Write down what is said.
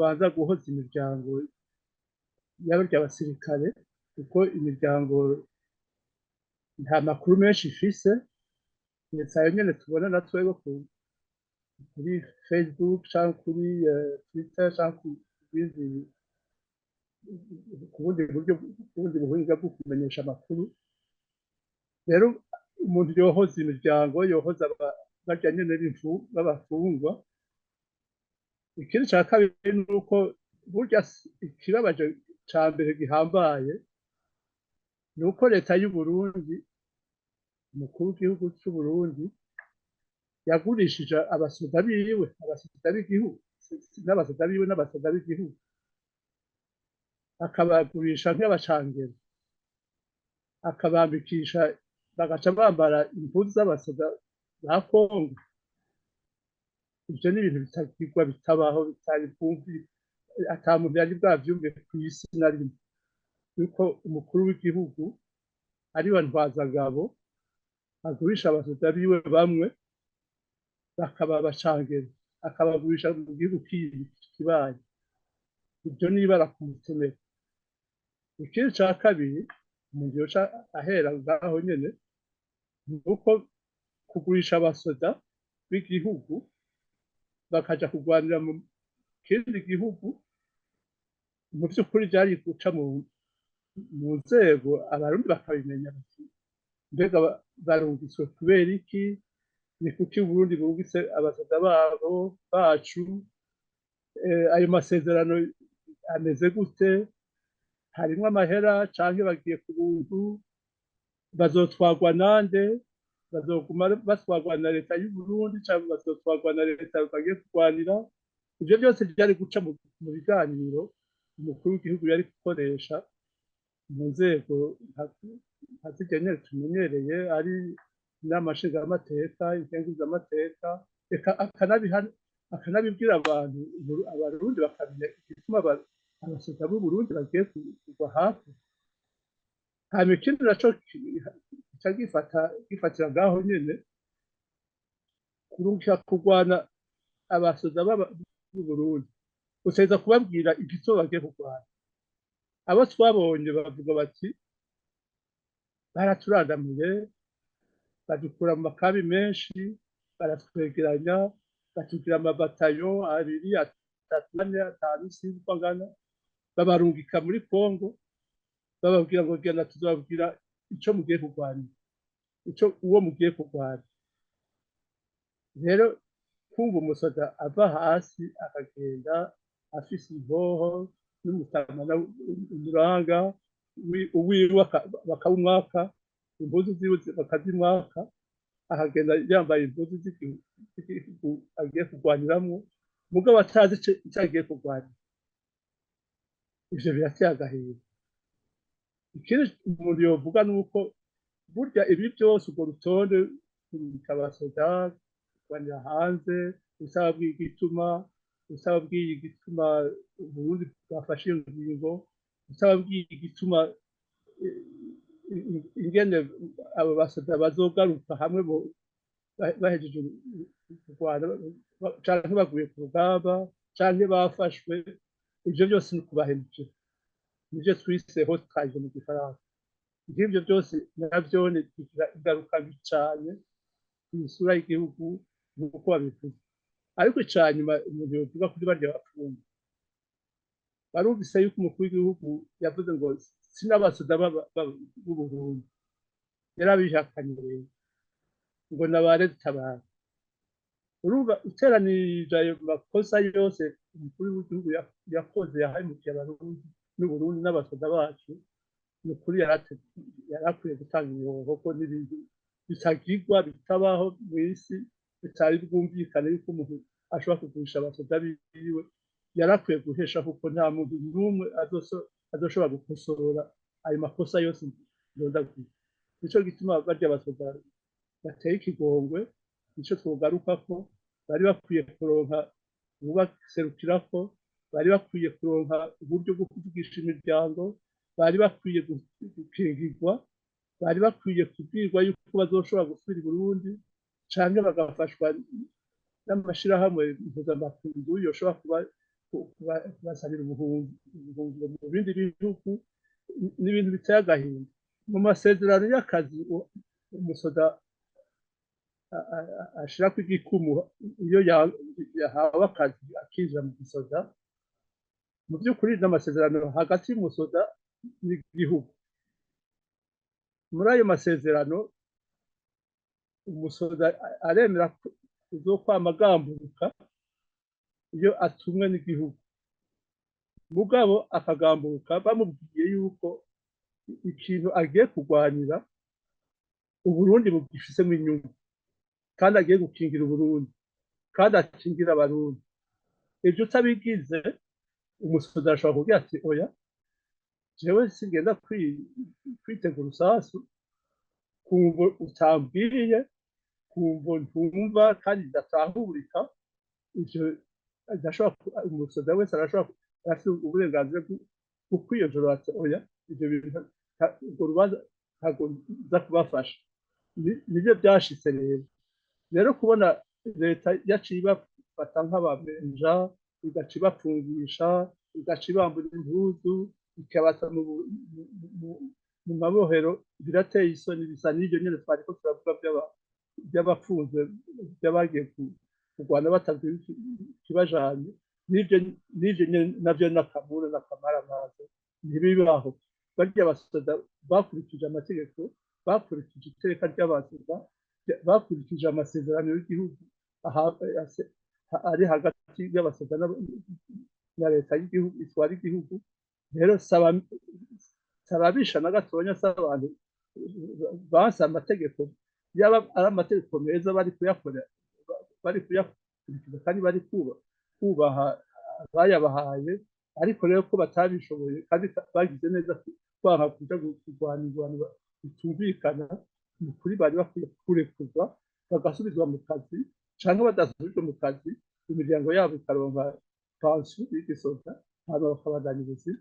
twobanza guhoza imiryango y'abarya abasirikare kuko imiryango nta makuru menshi ifise ndetse ayo nyene tubona na twebwe kuri Facebook canke kuri Twitter canke ku bundi buhinga bwo kumenyesha amakuru rero umuntu yohoza imiryango yohoza barya nyene b'abafungwa ikindi ca kabiri nuko burya ikibabaje ca mbere gihambaye nuko leta y'u Burundi umukuru w'igihugu c'u Burundi yagurishije abasoda biwe abasoda b'igihugu n'abasoda biwe n'abasoda b'igihugu akabagurisha nk'abacangero akabambikisha bagaca bambara impuzu z'abasoda ba Kongo ivyo ni ibintu bitagirwa bitabaho bitari bwumvi ata muntu yari bwavyumve kw'isi na rimwe yuko umukuru w'igihugu ariwe ntwazangabo agurisha abasoda biwe bamwe bakaba bacangero akabagurisha mu gihugu kibaye ibyo nibara ku mutemere ikindi ca kabiri umuntu yoca ahera ngaho nyene nuko kugurisha abasoda b'igihugu bakaja kurwanira mu kindi gihugu mu vy'ukuri vyari guca mu nzego abarundi bakabimenya bati mbega barungitswe kubera iki ni kuki Burundi burungitse abasoda babo bacu ayo masezerano ameze gute harimwo amahera canke bagiye ku buntu bazotwagwa nande bazoguma batwagwa na leta y'u Burundi canke bazotwagwa na leta bagiye kurwanira ivyo byose byari guca mu biganiro umukuru w'igihugu yari gukoresha mu nzego ntazigenyere tumenyereye ari n'amashinga y'amateka inkenguzamateka reka akanabibwira abantu abarundi bakamenya igituma abasoda b'u Burundi bagiye kugwa hafi hanyuma ikindi naco gifatira ngaho nyene kurungika kurwana abasoda b'u Burundi uteza kubabwira igituma bagiye kurwana abo twabonye bavuga bati baraturandamiye badukura mu makabi menshi baratwegeranya batugira amabatayo 2 3 4 5 6 angana babarungika muri Kongo bababwira ngo genda tuzababwira ico mugiye kurwana ico uwo mugiye kurwana rero kumva umusoda ava hasi akagenda afise imboho n'umutamana umuranga uwiwe bakawumwaka impuzu ziwe bakazimwaka akagenda yambaye impuzu z'igihugu agiye kurwaniramwo mugabo atazi ico agiye kurwanira ivyo birateye agahinda ikindi umuntu yovuga nuko burya ibi byose urwo rutonde bikabasoda kurwanira hanze usaba bw'igituma Burundi bwafashe iyo ngingo usaba bw'igituma ingene abo basoda bazogaruka hamwe bahejeje kurwana canke baguye ku rugamba canke bafashwe ivyo byose ni kubahemukira nivyo twise hotage mu gifaransa ivyo byose navyo bigira ingaruka mbi cane kw'isura y'igihugu nk'uko babivuze ariko icanyuma umuntu yovuga kuri barya bapfunga barumvise yuko umukuru w'igihugu yavuze ngo sinabasoda b'u Burundi yarabihakanye rero ngo nabare tabara urumva iteranirije ayo makosa yose umukuru w'igihugu yakoze yahemukiye abarundi n'u Burundi n'abasoda bacu ni ukuri yarakwiye gutanga imihoho ko n'ibindi bitagirwa bitabaho mw'isi bitari bwumvikane yuko umuntu ashobora kugurisha abasoda biwe yarakwiye guhesha kuko nta muntu n'umwe azoshobora gukosora ayo makosa yose ndondaguye nico gituma barya abasoda bateye ikigongwe nico twogarukako bari bakwiye kuronka ububaserukirako bari bakwiye kuronka uburyo bwo kuvugisha imiryango bari bakwiye gukingirwa bari bakwiye kubwirwa yuko bazoshobora gusubira i Burundi canke bagafashwa n'amashirahamwe mpuzamakungu yoshobora kubasabira ubuhungiro mu bindi bihugu n'ibintu biteye agahinda mu masezerano y'akazi umusoda ashirako igikumu iyo yahawe akazi akinjira mu gisoda mu by'ukuri n'amasezerano hagati y'umusoda n'igihugu muri ayo masezerano umusoda aremera kuzokwama agamburuka iyo atumwe n'igihugu mugabo akagamburuka bamubwiye yuko ikintu agiye kurwanira uburundi bugifisemo inyungu kandi agiye gukingira uburundi kandi akingira abarundi ibyo utabigize umusoda ashobora kugira ati oya jewe sigenda kwitegura urusasu kumva utambwiye kumva ntumva kandi idatahurika ivyo umusoda wese arashobora afite uburenganzira bwo kwiyojora ati oya ivyo bintu urwo rubanza ntabwo nza kubafasha nibyo byashitse rero kubona leta yaciye ibafata nk'abamenja igaca ibapfungisha igaca ibambura impuzu ikabata mu mabohero birateye isoni bisa n'ibyo nyine twariko turavuga by'abapfunzwe by'abagiye kurwana batagira ikibajanye n'ivyo navyo n'akamura n'akamaramaza ntibibaho barya basoda bakurikije amategeko bakurikije iteka ry'abasoda bakurikije amasezerano y'igihugu ari hagati y'abasoda na leta y'igihugu itwara igihugu rero sarabisha na gatonya s'abantu banse amategeko yaba ari amategeko meza bari kuyakurikiza kandi bari kubaha bayabahaye ariko rero ko batabishoboye kandi bagize neza kwanga kuja kurwanirwa bitumvikana ni kuri bari bakwiye kurekurwa bagasubizwa mu kazi canke badasubizwa mu kazi imiryango yabo ikaronka pansiyo y'igisoda hama bakabandanya ubuzima